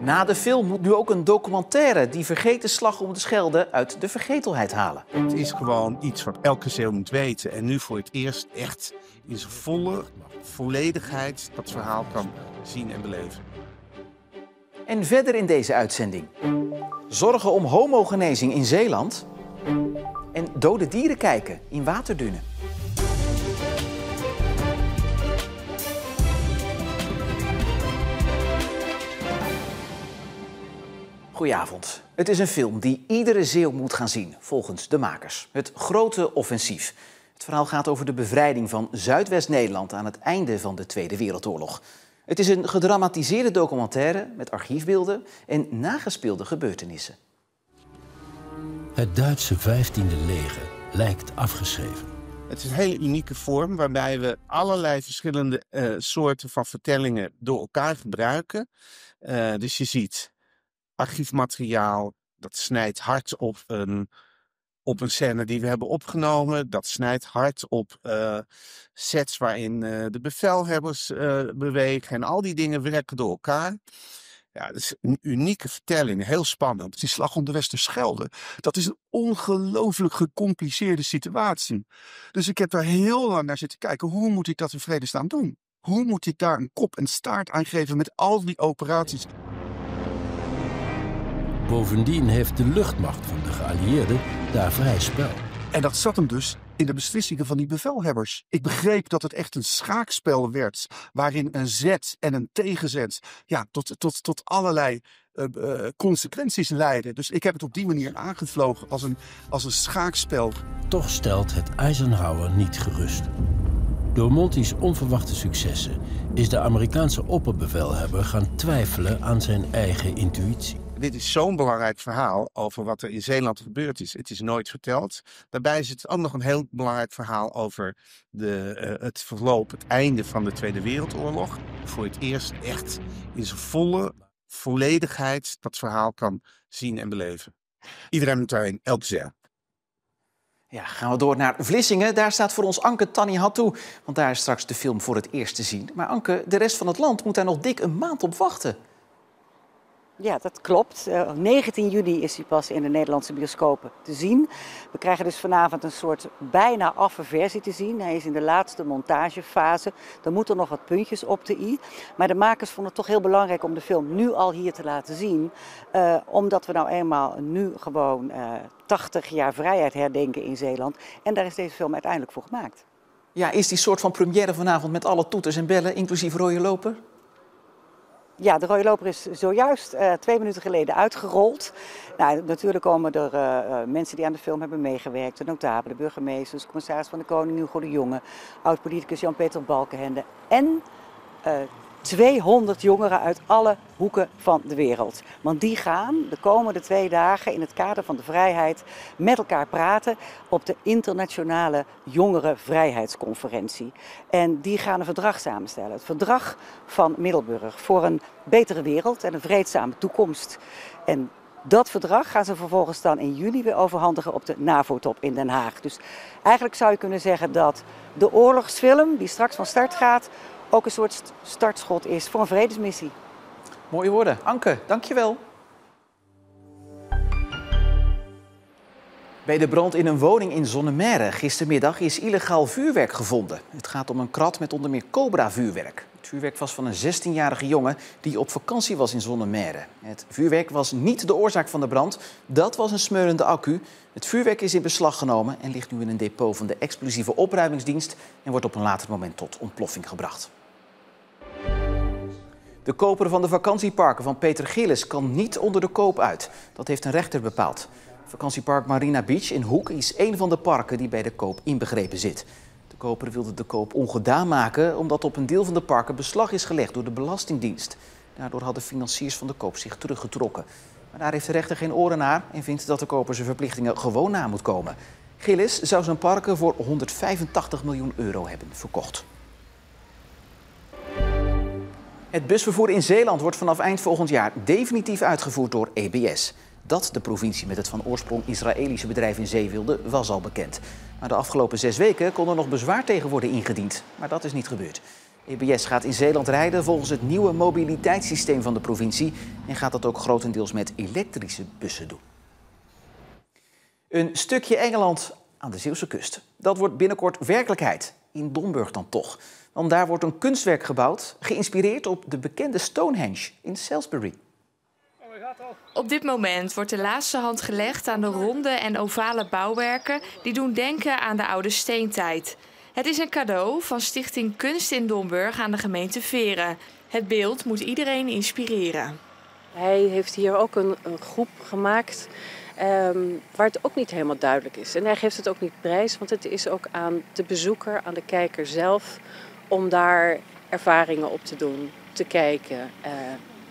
Na de film moet nu ook een documentaire die vergeten slag om de Schelde uit de vergetelheid halen. Het is gewoon iets wat elke Zeeuw moet weten. En nu voor het eerst echt in zijn volle volledigheid dat verhaal kan zien en beleven. En verder in deze uitzending. Zorgen om homogenezing in Zeeland. En dode dieren kijken in waterdunen. Goedenavond. Het is een film die iedere Zeeuw moet gaan zien, volgens de makers. Het Grote Offensief. Het verhaal gaat over de bevrijding van Zuidwest-Nederland aan het einde van de Tweede Wereldoorlog. Het is een gedramatiseerde documentaire met archiefbeelden en nagespeelde gebeurtenissen. Het Duitse 15e leger lijkt afgeschreven. Het is een hele unieke vorm waarbij we allerlei verschillende soorten van vertellingen door elkaar gebruiken. Dus je ziet archiefmateriaal, dat snijdt hard op een scène die we hebben opgenomen. Dat snijdt hard op sets waarin de bevelhebbers bewegen. En al die dingen werken door elkaar. Ja, dat is een unieke vertelling, heel spannend. Die slag om de Westerschelde, dat is een ongelooflijk gecompliceerde situatie. Dus ik heb daar heel lang naar zitten kijken, hoe moet ik dat in vredesnaam doen? Hoe moet ik daar een kop en staart aan geven met al die operaties? Bovendien heeft de luchtmacht van de geallieerden daar vrij spel. En dat zat hem dus in de beslissingen van die bevelhebbers. Ik begreep dat het echt een schaakspel werd, waarin een zet en een tegenzet tot allerlei consequenties leiden. Dus ik heb het op die manier aangevlogen als een schaakspel. Toch stelt het Eisenhower niet gerust. Door Monty's onverwachte successen is de Amerikaanse opperbevelhebber gaan twijfelen aan zijn eigen intuïtie. Dit is zo'n belangrijk verhaal over wat er in Zeeland gebeurd is. Het is nooit verteld. Daarbij is het ook nog een heel belangrijk verhaal over het verloop, het einde van de Tweede Wereldoorlog. Voor het eerst echt in zijn volle volledigheid dat verhaal kan zien en beleven. Iedereen moet daarin, elke Zeeuw. Ja, gaan we door naar Vlissingen. Daar staat voor ons Anke Tannihatou, want daar is straks de film voor het eerst te zien. Maar Anke, de rest van het land moet daar nog dik een maand op wachten. Ja, dat klopt. 19 juni is hij pas in de Nederlandse bioscopen te zien. We krijgen dus vanavond een soort bijna affe versie te zien. Hij is in de laatste montagefase. Er moeten nog wat puntjes op de i. Maar de makers vonden het toch heel belangrijk om de film nu al hier te laten zien. Omdat we nou eenmaal nu gewoon 80 jaar vrijheid herdenken in Zeeland. En daar is deze film uiteindelijk voor gemaakt. Ja, is die soort van première vanavond met alle toeters en bellen, inclusief rode loper? Ja, de rode loper is zojuist 2 minuten geleden uitgerold. Nou, natuurlijk komen er mensen die aan de film hebben meegewerkt. De notabelen, de burgemeesters, commissaris van de Koning Hugo de Jonge, oud-politicus Jan-Peter Balkenende en 200 jongeren uit alle hoeken van de wereld. Want die gaan de komende 2 dagen in het kader van de vrijheid met elkaar praten op de internationale jongerenvrijheidsconferentie. En die gaan een verdrag samenstellen. Het verdrag van Middelburg voor een betere wereld en een vreedzame toekomst. En dat verdrag gaan ze vervolgens dan in juli weer overhandigen op de NAVO-top in Den Haag. Dus eigenlijk zou je kunnen zeggen dat de oorlogsfilm die straks van start gaat ook een soort startschot is voor een vredesmissie. Mooie woorden. Anke, dankjewel. Bij de brand in een woning in Zonnemerre gistermiddag is illegaal vuurwerk gevonden. Het gaat om een krat met onder meer Cobra-vuurwerk. Het vuurwerk was van een 16-jarige jongen die op vakantie was in Zonnemerre. Het vuurwerk was niet de oorzaak van de brand. Dat was een smeulende accu. Het vuurwerk is in beslag genomen en ligt nu in een depot van de explosieve opruimingsdienst en wordt op een later moment tot ontploffing gebracht. De koper van de vakantieparken van Peter Gillis kan niet onder de koop uit. Dat heeft een rechter bepaald. Vakantiepark Marina Beach in Hoek is één van de parken die bij de koop inbegrepen zit. De koper wilde de koop ongedaan maken omdat op een deel van de parken beslag is gelegd door de Belastingdienst. Daardoor hadden financiers van de koop zich teruggetrokken. Maar daar heeft de rechter geen oren naar en vindt dat de koper zijn verplichtingen gewoon na moet komen. Gillis zou zijn parken voor 185 miljoen euro hebben verkocht. Het busvervoer in Zeeland wordt vanaf eind volgend jaar definitief uitgevoerd door EBS. Dat de provincie met het van oorsprong Israëlische bedrijf in zee wilde, was al bekend. Maar de afgelopen 6 weken kon er nog bezwaar tegen worden ingediend. Maar dat is niet gebeurd. EBS gaat in Zeeland rijden volgens het nieuwe mobiliteitssysteem van de provincie en gaat dat ook grotendeels met elektrische bussen doen. Een stukje Engeland aan de Zeeuwse kust. Dat wordt binnenkort werkelijkheid. In Domburg dan toch. Want daar wordt een kunstwerk gebouwd, geïnspireerd op de bekende Stonehenge in Salisbury. Op dit moment wordt de laatste hand gelegd aan de ronde en ovale bouwwerken die doen denken aan de oude steentijd. Het is een cadeau van Stichting Kunst in Domburg aan de gemeente Veren. Het beeld moet iedereen inspireren. Hij heeft hier ook een groep gemaakt waar het ook niet helemaal duidelijk is. En hij geeft het ook niet prijs, want het is ook aan de bezoeker, aan de kijker zelf, om daar ervaringen op te doen, te kijken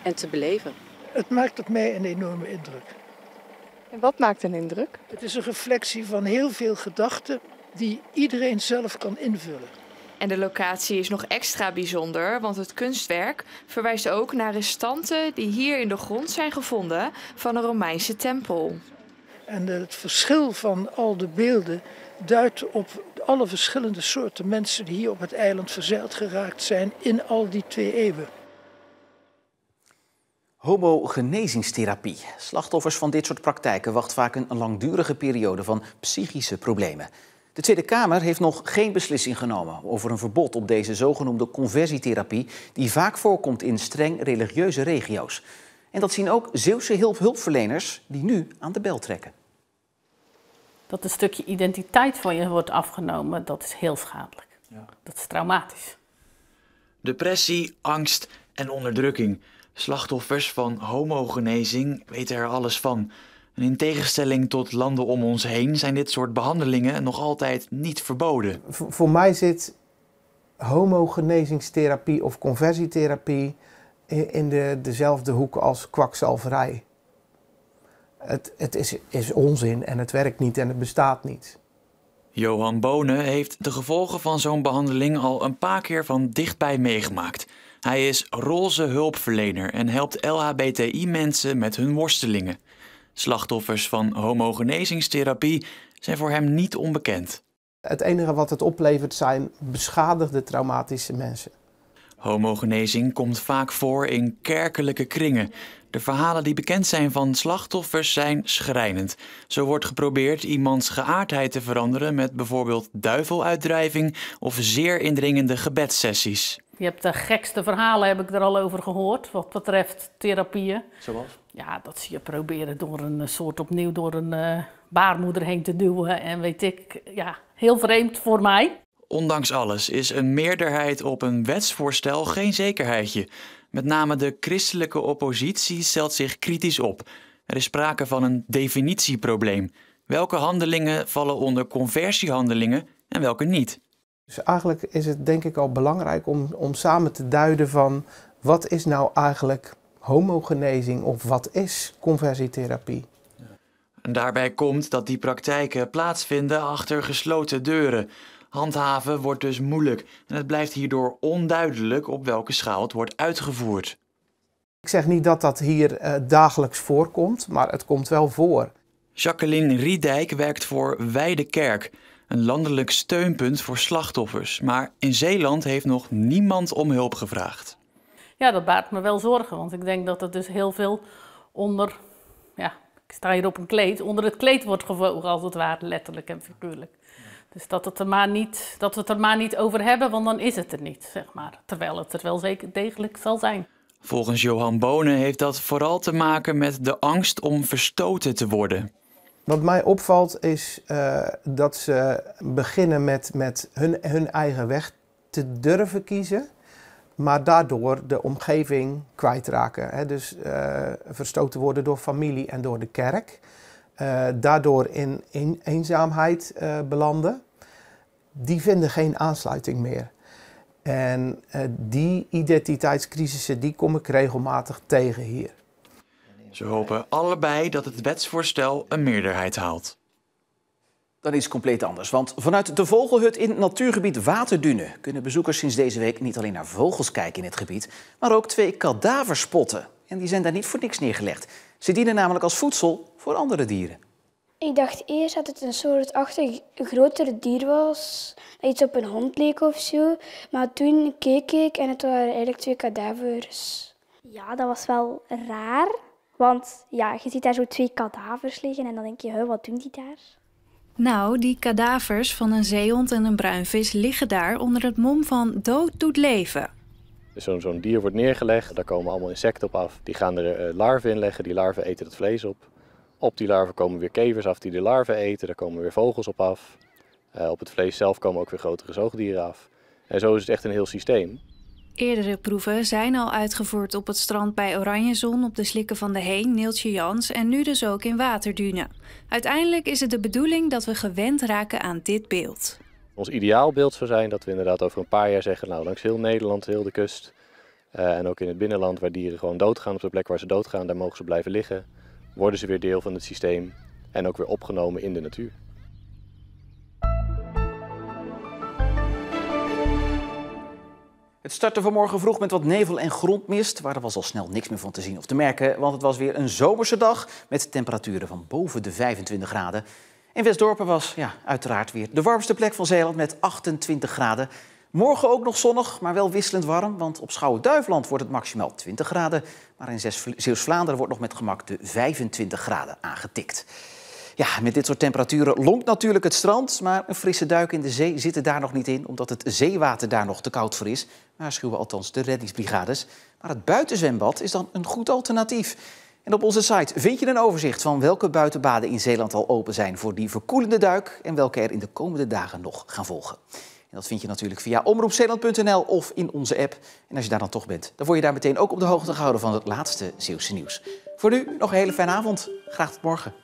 en te beleven. Het maakt op mij een enorme indruk. En wat maakt een indruk? Het is een reflectie van heel veel gedachten die iedereen zelf kan invullen. En de locatie is nog extra bijzonder, want het kunstwerk verwijst ook naar restanten die hier in de grond zijn gevonden van een Romeinse tempel. En het verschil van al de beelden duidt op alle verschillende soorten mensen die hier op het eiland verzeild geraakt zijn in al die 2 eeuwen. Homogenezingstherapie. Slachtoffers van dit soort praktijken wachten vaak een langdurige periode van psychische problemen. De Tweede Kamer heeft nog geen beslissing genomen over een verbod op deze zogenoemde conversietherapie die vaak voorkomt in streng religieuze regio's. En dat zien ook Zeeuwse hulpverleners die nu aan de bel trekken. Dat een stukje identiteit van je wordt afgenomen, dat is heel schadelijk. Ja. Dat is traumatisch. Depressie, angst en onderdrukking. Slachtoffers van homogenezing weten er alles van. En in tegenstelling tot landen om ons heen zijn dit soort behandelingen nog altijd niet verboden. Voor mij zit homogenezingstherapie of conversietherapie in dezelfde hoek als kwakzalverij. Het is onzin en het werkt niet en het bestaat niet. Johan Bonen heeft de gevolgen van zo'n behandeling al een paar keer van dichtbij meegemaakt. Hij is roze hulpverlener en helpt LHBTI-mensen met hun worstelingen. Slachtoffers van homogenezingstherapie zijn voor hem niet onbekend. Het enige wat het oplevert zijn beschadigde traumatische mensen. Homogenezing komt vaak voor in kerkelijke kringen. De verhalen die bekend zijn van slachtoffers zijn schrijnend. Zo wordt geprobeerd iemands geaardheid te veranderen met bijvoorbeeld duiveluitdrijving of zeer indringende gebedssessies. Je hebt de gekste verhalen, heb ik er al over gehoord, wat betreft therapieën. Zoals? Ja, dat zie je proberen door een soort opnieuw door een baarmoeder heen te duwen en weet ik, ja, heel vreemd voor mij. Ondanks alles is een meerderheid op een wetsvoorstel geen zekerheidje. Met name de christelijke oppositie stelt zich kritisch op. Er is sprake van een definitieprobleem. Welke handelingen vallen onder conversiehandelingen en welke niet? Dus eigenlijk is het denk ik al belangrijk om samen te duiden van wat is nou eigenlijk homogenezing of wat is conversietherapie? En daarbij komt dat die praktijken plaatsvinden achter gesloten deuren. Handhaven wordt dus moeilijk en het blijft hierdoor onduidelijk op welke schaal het wordt uitgevoerd. Ik zeg niet dat dat hier dagelijks voorkomt, maar het komt wel voor. Jacqueline Riedijk werkt voor Wijde Kerk, een landelijk steunpunt voor slachtoffers. Maar in Zeeland heeft nog niemand om hulp gevraagd. Ja, dat baart me wel zorgen, want ik denk dat het dus heel veel onder, ja, ik sta hier op een kleed, onder het kleed wordt gewogen als het ware, letterlijk en figuurlijk. Dus dat we het er maar niet over hebben, want dan is het er niet, zeg maar. Terwijl het er wel zeker degelijk zal zijn. Volgens Johan Bonen heeft dat vooral te maken met de angst om verstoten te worden. Wat mij opvalt is dat ze beginnen met hun eigen weg te durven kiezen, maar daardoor de omgeving kwijtraken. Hè? Dus verstoten worden door familie en door de kerk. Daardoor in eenzaamheid belanden. Die vinden geen aansluiting meer. En die identiteitscrisissen die kom ik regelmatig tegen hier. Ze hopen allebei dat het wetsvoorstel een meerderheid haalt. Dan is het compleet anders, want vanuit de vogelhut in het natuurgebied Waterdune kunnen bezoekers sinds deze week niet alleen naar vogels kijken in het gebied, maar ook 2 kadavers spotten. En die zijn daar niet voor niks neergelegd. Ze dienen namelijk als voedsel voor andere dieren. Ik dacht eerst dat het een soortachtig groter dier was. Dat iets op een hond leek of zo. Maar toen keek ik en het waren eigenlijk 2 kadavers. Ja, dat was wel raar. Want ja, je ziet daar zo 2 kadavers liggen en dan denk je, wat doen die daar? Nou, die kadavers van een zeehond en een bruinvis liggen daar onder het mom van dood doet leven. Dus zo'n dier wordt neergelegd, daar komen allemaal insecten op af. Die gaan er larven in leggen, die larven eten het vlees op. Op die larven komen weer kevers af die de larven eten, daar komen weer vogels op af. Op het vlees zelf komen ook weer grotere zoogdieren af. En zo is het echt een heel systeem. Eerdere proeven zijn al uitgevoerd op het strand bij Oranjezon, op de Slikken van de Heen, Neeltje Jans en nu dus ook in Waterdune. Uiteindelijk is het de bedoeling dat we gewend raken aan dit beeld. Ons ideaalbeeld zou zijn dat we inderdaad over een paar jaar zeggen, nou langs heel Nederland, heel de kust en ook in het binnenland waar dieren gewoon doodgaan, op de plek waar ze doodgaan, daar mogen ze blijven liggen. Worden ze weer deel van het systeem en ook weer opgenomen in de natuur. Het startte vanmorgen vroeg met wat nevel en grondmist, maar er was al snel niks meer van te zien of te merken, want het was weer een zomerse dag met temperaturen van boven de 25 graden. En Westdorpen was uiteraard weer de warmste plek van Zeeland met 28 graden. Morgen ook nog zonnig, maar wel wisselend warm, want op Schouwen-Duiveland wordt het maximaal 20 graden. Maar in Zeeuws-Vlaanderen wordt nog met gemak de 25 graden aangetikt. Ja, met dit soort temperaturen lonkt natuurlijk het strand, maar een frisse duik in de zee zit er daar nog niet in, omdat het zeewater daar nog te koud voor is. Waarschuwen althans de reddingsbrigades. Maar het buitenzwembad is dan een goed alternatief. En op onze site vind je een overzicht van welke buitenbaden in Zeeland al open zijn voor die verkoelende duik en welke er in de komende dagen nog gaan volgen. En dat vind je natuurlijk via omroepzeeland.nl of in onze app. En als je daar dan toch bent, dan word je daar meteen ook op de hoogte gehouden van het laatste Zeeuwse nieuws. Voor nu nog een hele fijne avond. Graag tot morgen.